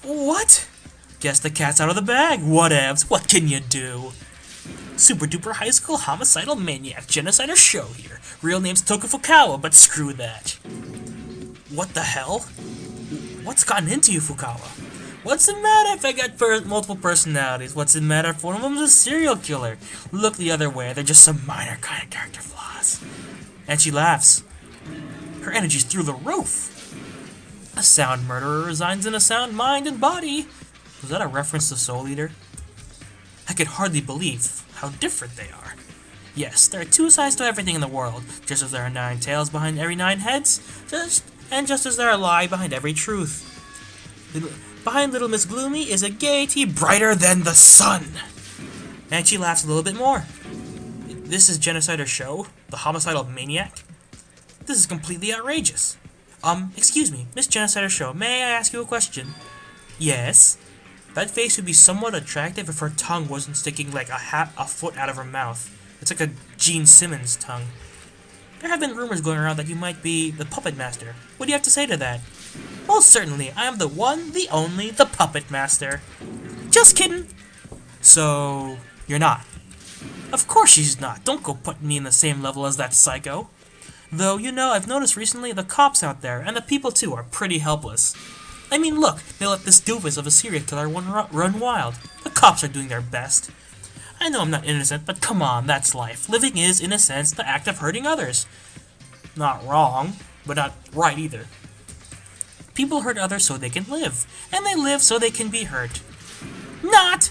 What? Guess the cat's out of the bag. Whatevs. What can you do? Super duper high school homicidal maniac Genocider Shou here. Real name's Fukawa, but screw that. What the hell? What's gotten into you, Fukawa? What's the matter if I got multiple personalities? What's the matter if one of them's a serial killer? Look the other way, they're just some minor kind of character flaws. And she laughs. Her energy's through the roof. A sound murderer resides in a sound mind and body. Was that a reference to Soul Eater? I could hardly believe how different they are. Yes, there are two sides to everything in the world, just as there are 9 tails behind every 9 heads, just as there are a lie behind every truth. Behind Little Miss Gloomy is a gaiety brighter than the sun. And she laughs a little bit more. This is Genocider Shou, the homicidal maniac? This is completely outrageous. Excuse me, Miss Genocider Shou, may I ask you a question? Yes? That face would be somewhat attractive if her tongue wasn't sticking like a foot out of her mouth. It's like a Gene Simmons tongue. There have been rumors going around that you might be the Puppet Master. What do you have to say to that? Well, certainly, I am the one, the only, the Puppet Master. Just kidding. So, you're not? Of course she's not. Don't go putting me in the same level as that psycho. Though, you know, I've noticed recently the cops out there, and the people too, are pretty helpless. I mean, look, they let this doofus of a serial killer run wild. The cops are doing their best. I know I'm not innocent, but come on, that's life. Living is, in a sense, the act of hurting others. Not wrong, but not right either. People hurt others so they can live, and they live so they can be hurt. Not!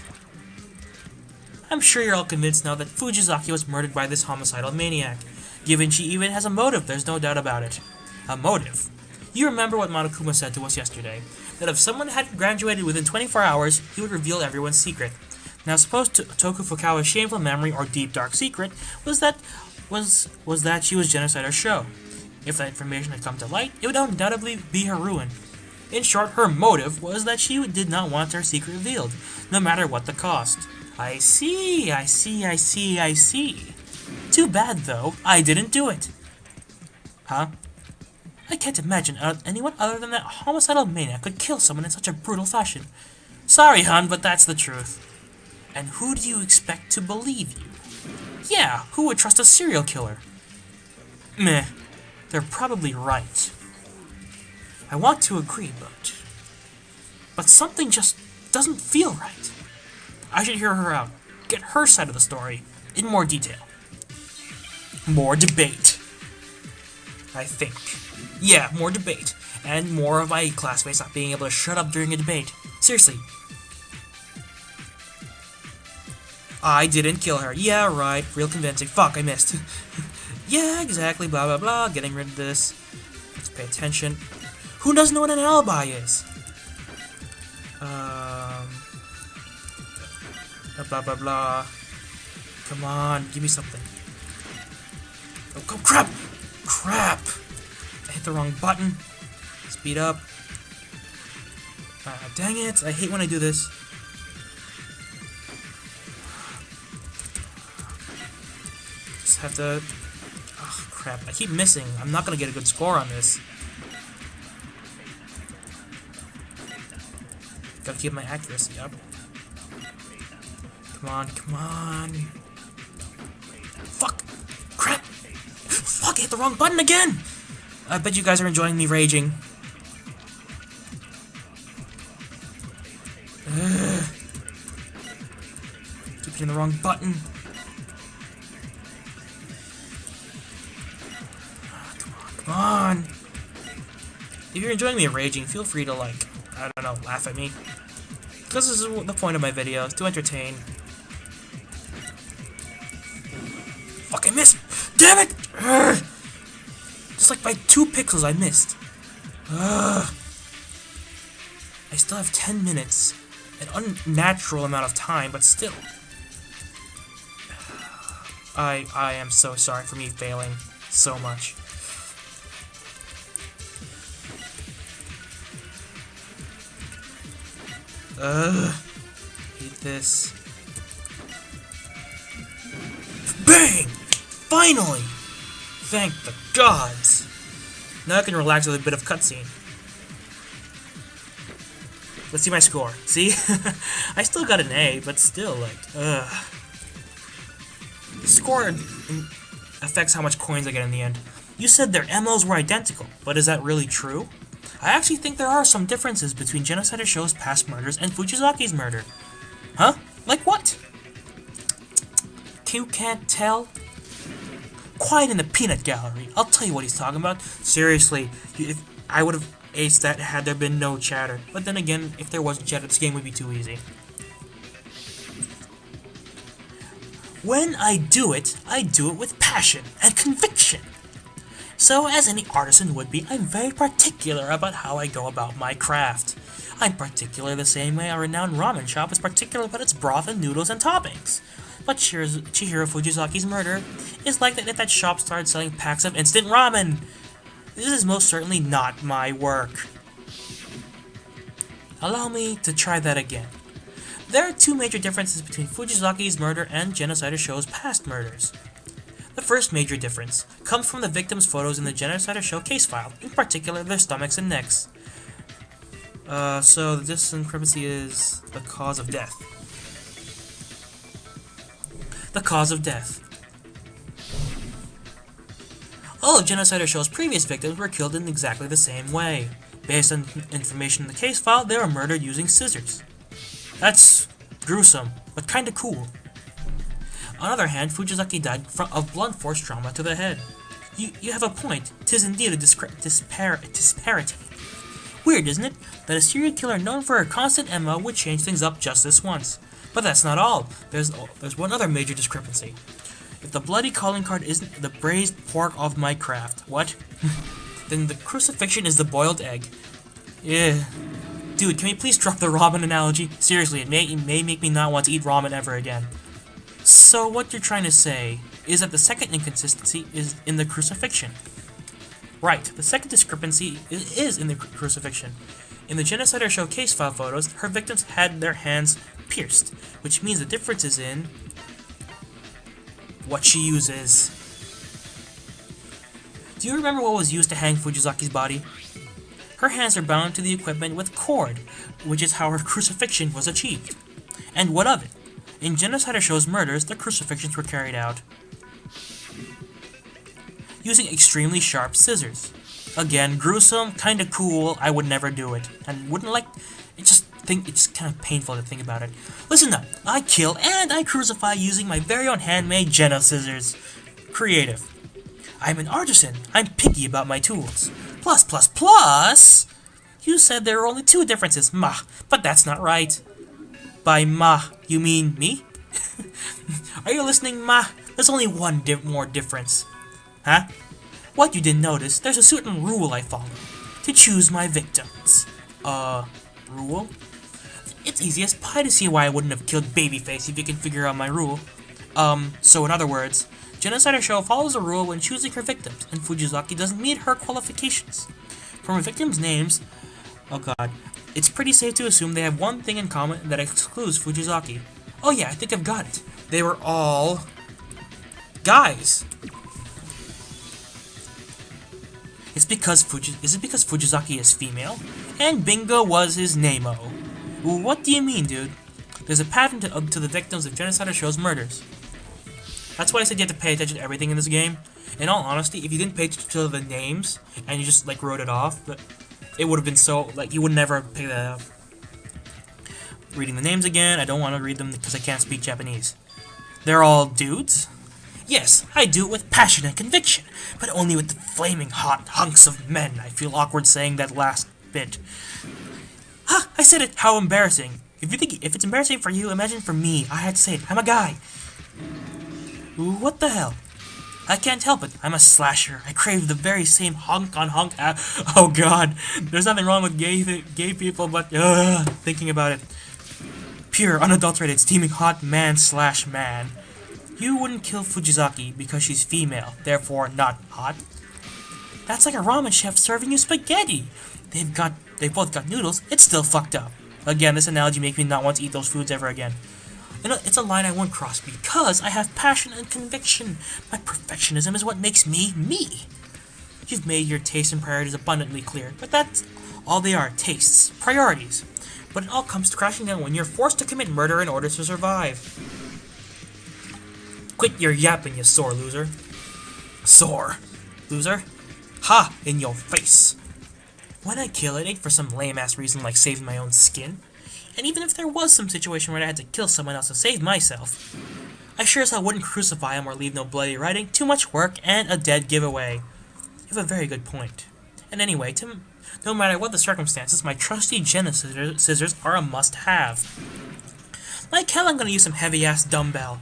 I'm sure you're all convinced now that Fujizaki was murdered by this homicidal maniac. Given she even has a motive, there's no doubt about it. A motive? You remember what Monokuma said to us yesterday, that if someone had graduated within 24 hours, he would reveal everyone's secret. Now suppose Fukawa's shameful memory or deep dark secret was that she was Genocider Shou. If that information had come to light, it would undoubtedly be her ruin. In short, her motive was that she did not want her secret revealed, no matter what the cost. I see. Too bad, though, I didn't do it. Huh? I can't imagine anyone other than that homicidal maniac could kill someone in such a brutal fashion. Sorry, hon, but that's the truth. And who do you expect to believe you? Yeah, who would trust a serial killer? Meh. They're probably right. I want to agree, but something just doesn't feel right. I should hear her out. Get her side of the story in more detail. More debate. I think. Yeah, more debate. And more of my classmates not being able to shut up during a debate. Seriously. I didn't kill her. Yeah, right. Real convincing. Fuck, I missed. Yeah, exactly. Blah, blah, blah. Getting rid of this. Let's pay attention. Who doesn't know what an alibi is? Blah, blah, blah. Come on, give me something. Oh, crap! Crap! I hit the wrong button. Speed up. Dang it, I hate when I do this. Just have to... Oh, crap, I keep missing. I'm not gonna get a good score on this. Gotta keep my accuracy up. Come on, come on. Fuck! Crap! Fuck, I hit the wrong button again! I bet you guys are enjoying me raging. Keep hitting the wrong button. Come on! If you're enjoying me raging, feel free to, like, I don't know, laugh at me. Because this is the point of my videos, to entertain. Fuck, I missed! Damn it! Urgh. Just like by 2 pixels I missed. Ugh. I still have 10 minutes. An unnatural amount of time, but still. I am so sorry for me failing so much. Hate this. Bang! Finally! Thank the gods! Now I can relax with a bit of cutscene. Let's see my score. See? I still got an A, but still, like, ugh. The score affects how much coins I get in the end. You said their MOs were identical, but is that really true? I actually think there are some differences between Genocider Shou's past murders and Fujisaki's murder. Huh? Like what? You can't tell? Quiet in the peanut gallery. I'll tell you what he's talking about. Seriously, if I would have aced that had there been no chatter. But then again, if there wasn't chatter, this game would be too easy. When I do it with passion and conviction. So, as any artisan would be, I'm very particular about how I go about my craft. I'm particular the same way a renowned ramen shop is particular about its broth and noodles and toppings. But Chihiro Fujisaki's murder is like that if that shop started selling packs of instant ramen. This is most certainly not my work. Allow me to try that again. There are two major differences between Fujisaki's murder and Genocider Shou's past murders. The first major difference comes from the victims' photos in the Genocider Shou case file, in particular their stomachs and necks. So the discrepancy is the cause of death. The cause of death. All of Genocider Shou's previous victims were killed in exactly the same way. Based on information in the case file, they were murdered using scissors. That's gruesome, but kinda cool. On the other hand, Fujisaki died of blunt force trauma to the head. You have a point. 'Tis indeed a disparity. Weird, isn't it? That a serial killer known for her constant MO would change things up just this once. But that's not all. There's one other major discrepancy. If the bloody calling card isn't the braised pork of my craft, what? Then the crucifixion is the boiled egg. Yeah. Dude, can we please drop the ramen analogy? Seriously, it may make me not want to eat ramen ever again. So what you're trying to say is that the second inconsistency is in the crucifixion. Right, the second discrepancy is in the crucifixion. In the Genocider Shou case file photos, her victims had their hands pierced, which means the difference is in what she uses. Do you remember what was used to hang Fujisaki's body? Her hands are bound to the equipment with cord, which is how her crucifixion was achieved. And what of it? In Genocider Shou's murders, the crucifixions were carried out using extremely sharp scissors. Again, gruesome, kinda cool, I would never do it. And wouldn't like... it's kind of painful to think about it. Listen up, I kill and I crucify using my very own handmade Geno scissors. Creative. I'm an artisan, I'm picky about my tools. Plus, you said there were only two differences, but that's not right. By you mean me? Are you listening, There's only one more difference. Huh? What you didn't notice, there's a certain rule I follow. To choose my victims. Rule? It's easy as pie to see why I wouldn't have killed Babyface if you can figure out my rule. So in other words, Genocider Shou follows a rule when choosing her victims, and Fujisaki doesn't meet her qualifications. From her victims' names, oh god, it's pretty safe to assume they have one thing in common that excludes Fujisaki. Oh yeah, I think I've got it. They were all... guys. Is it because Fujisaki is female? And bingo was his name-o. What do you mean, dude? There's a pattern to the victims of Genocider Shou's murders. That's why I said you have to pay attention to everything in this game. In all honesty, if you didn't pay attention to the names, and you just, like, wrote it off, it would have been so, like, you would never pick that up. Reading the names again, I don't want to read them because I can't speak Japanese. They're all dudes? Yes, I do it with passion and conviction, but only with the flaming hot hunks of men. I feel awkward saying that last bit. Ha! I said it! How embarrassing! If it's embarrassing for you, imagine for me. I had to say it. I'm a guy. What the hell? I can't help it. I'm a slasher. I crave the very same hunk on hunk. Oh god, there's nothing wrong with gay people, but thinking about it. Pure, unadulterated, steaming hot man/man. You wouldn't kill Fujisaki because she's female, therefore not hot. That's like a ramen chef serving you spaghetti. They've both got noodles. It's still fucked up. Again, this analogy makes me not want to eat those foods ever again. You know, it's a line I won't cross because I have passion and conviction. My perfectionism is what makes me, me. You've made your tastes and priorities abundantly clear, but that's all they are, tastes, priorities. but it all comes crashing down when you're forced to commit murder in order to survive. Quit your yapping, you sore loser. Sore loser? Ha! In your face. When I kill, it ain't for some lame-ass reason like saving my own skin. And even if there was some situation where I had to kill someone else to save myself, I sure as hell wouldn't crucify him or leave no bloody writing. Too much work and a dead giveaway. You have a very good point. And anyway, no matter what the circumstances, my trusty Genocider scissors are a must-have. Like hell, I'm gonna use some heavy-ass dumbbell.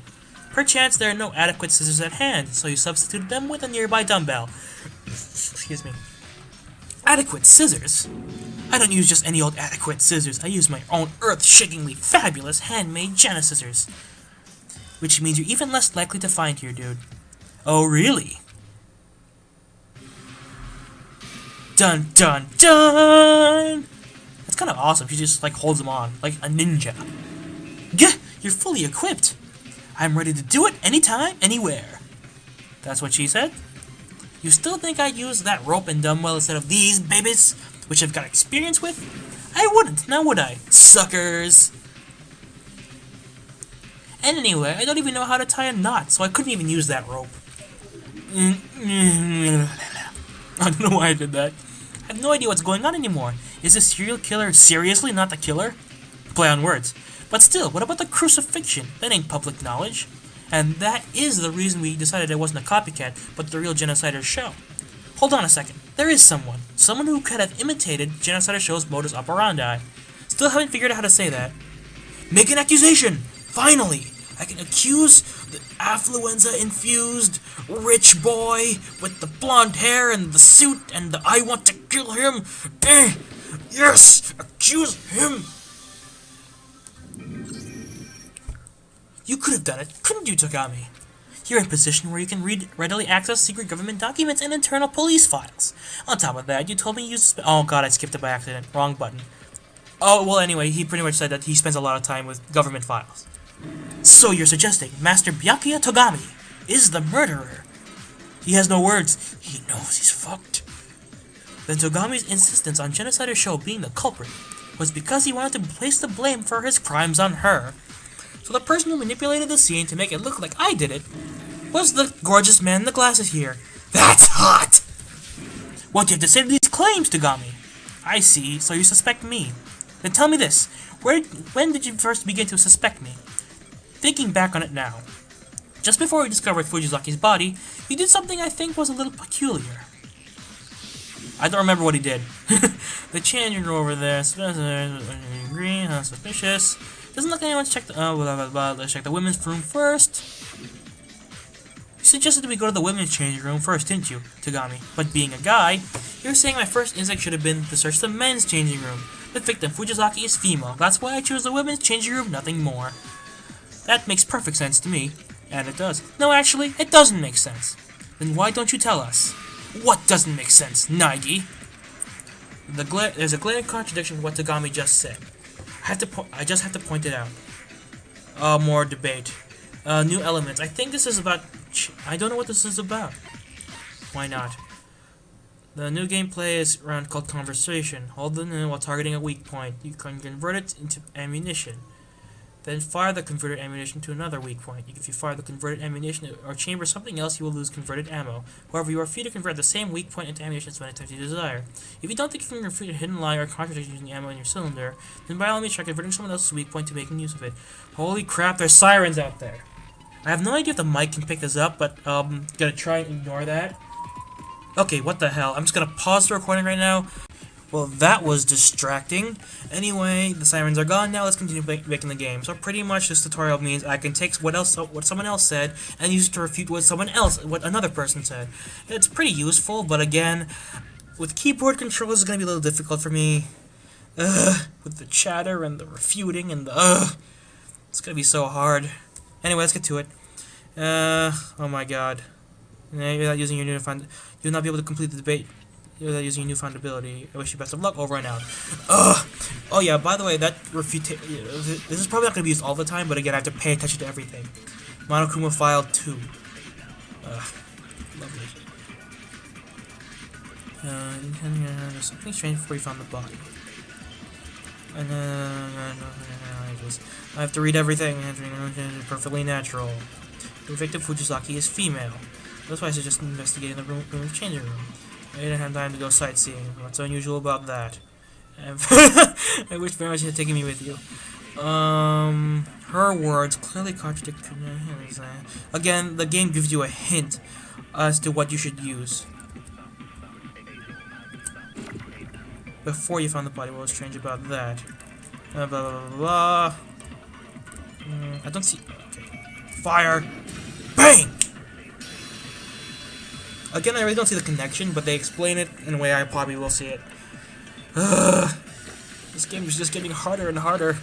Perchance there are no adequate scissors at hand, so you substitute them with a nearby dumbbell. Excuse me. Adequate scissors? I don't use just any old adequate scissors. I use my own earth-shakingly fabulous handmade Geniscissors. Which means you're even less likely to find here, dude. Oh, really? Dun dun dun! That's kind of awesome. She just, like, holds them on, like a ninja. Gah! You're fully equipped. I'm ready to do it anytime, anywhere. That's what she said? You still think I'd use that rope and dumbbell instead of these babies, which I've got experience with? I wouldn't, now would I? Suckers! And anyway, I don't even know how to tie a knot, so I couldn't even use that rope. I don't know why I did that. I have no idea what's going on anymore. Is this serial killer seriously not the killer? Play on words. But still, what about the crucifixion? That ain't public knowledge. And that is the reason we decided it wasn't a copycat, but the real Genocider Shou. Hold on a second. There is someone. Someone who could have imitated Genocider Shou's modus operandi. Still haven't figured out how to say that. Make an accusation! Finally! I can accuse the affluenza-infused rich boy with the blonde hair and the suit and the I want to kill him. Yes! Accuse him! You could have done it, couldn't you, Togami? You're in a position where you can readily access secret government documents and internal police files. On top of that, you told me you use... Oh god, I skipped it by accident. Wrong button. Oh, well anyway, he pretty much said that he spends a lot of time with government files. So you're suggesting Master Byakuya Togami is the murderer? He has no words. He knows he's fucked. Then Togami's insistence on Genocider Shou being the culprit was because he wanted to place the blame for his crimes on her. So the person who manipulated the scene to make it look like I did it was the gorgeous man in the glasses here. That's hot! What do you have to say to these claims, Togami? I see, so you suspect me. Then tell me this, when did you first begin to suspect me? Thinking back on it now, just before we discovered Fujisaki's body, he did something I think was a little peculiar. I don't remember what he did. The changing room over there, green, suspicious. Doesn't look like anyone's checked the, let's check the women's room first. You suggested that we go to the women's changing room first, didn't you, Togami? But being a guy, you're saying my first instinct should have been to search the men's changing room. The victim, Fujisaki, is female. That's why I chose the women's changing room, nothing more. That makes perfect sense to me. And it does. No, actually, it doesn't make sense. Then why don't you tell us? What doesn't make sense, Nagi? There's a glaring contradiction with what Togami just said. I just have to point it out. More debate. New elements. I think this is about... I don't know what this is about. Why not? The new gameplay is around called Conversation. Hold the while targeting a weak point. You can convert it into ammunition. Then fire the converted ammunition to another weak point. If you fire the converted ammunition or chamber something else, you will lose converted ammo. However, you are free to convert the same weak point into ammunition as many times you desire. If you don't think you can convert a hidden lie or contradiction using ammo in your cylinder, then by all means try converting someone else's weak point to making use of it. Holy crap, there's sirens out there! I have no idea if the mic can pick this up, but gonna try and ignore that. Okay, what the hell? I'm just gonna pause the recording right now. Well, that was distracting. Anyway, the sirens are gone. Now let's continue making the game. So pretty much this tutorial means I can take what someone else said and use it to refute what another person said. It's pretty useful, but again, with keyboard controls, it's gonna be a little difficult for me. With the chatter and the refuting and the it's gonna be so hard. Anyway, let's get to it. Oh my god. You're not using your newfound. You'll not be able to complete the debate. You're not using your newfound ability. I wish you best of luck. Over and out. Oh yeah. By the way, that this is probably not gonna be used all the time, but again, I have to pay attention to everything. Monokuma file 2. Lovely. Something strange before you found the body. And pages. I have to read everything. It's perfectly natural. The victim Fujisaki is female. That's why I suggest investigating the room's changing room. I didn't have time to go sightseeing. What's unusual about that? I wish very much you had taken me with you. Her words clearly contradict. Again, the game gives you a hint as to what you should use. Before you found the body, what was strange about that? Blah blah blah blah. I don't see. Okay. Fire! Bang! Again, I really don't see the connection, but they explain it in a way I probably will see it. This game is just getting harder and harder.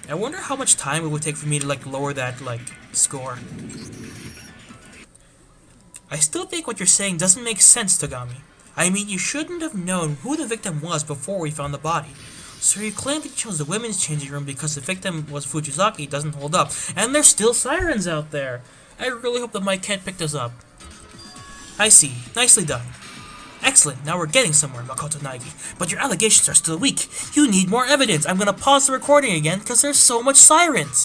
I wonder how much time it would take for me to lower that score. I still think what you're saying doesn't make sense, Togami. I mean, you shouldn't have known who the victim was before we found the body. So you claim that you chose the women's changing room because the victim was Fujisaki doesn't hold up. And there's still sirens out there. I really hope that Mike can't pick this up. I see. Nicely done. Excellent, now we're getting somewhere, Makoto Naegi. But your allegations are still weak. You need more evidence. I'm gonna pause the recording again because there's so much sirens.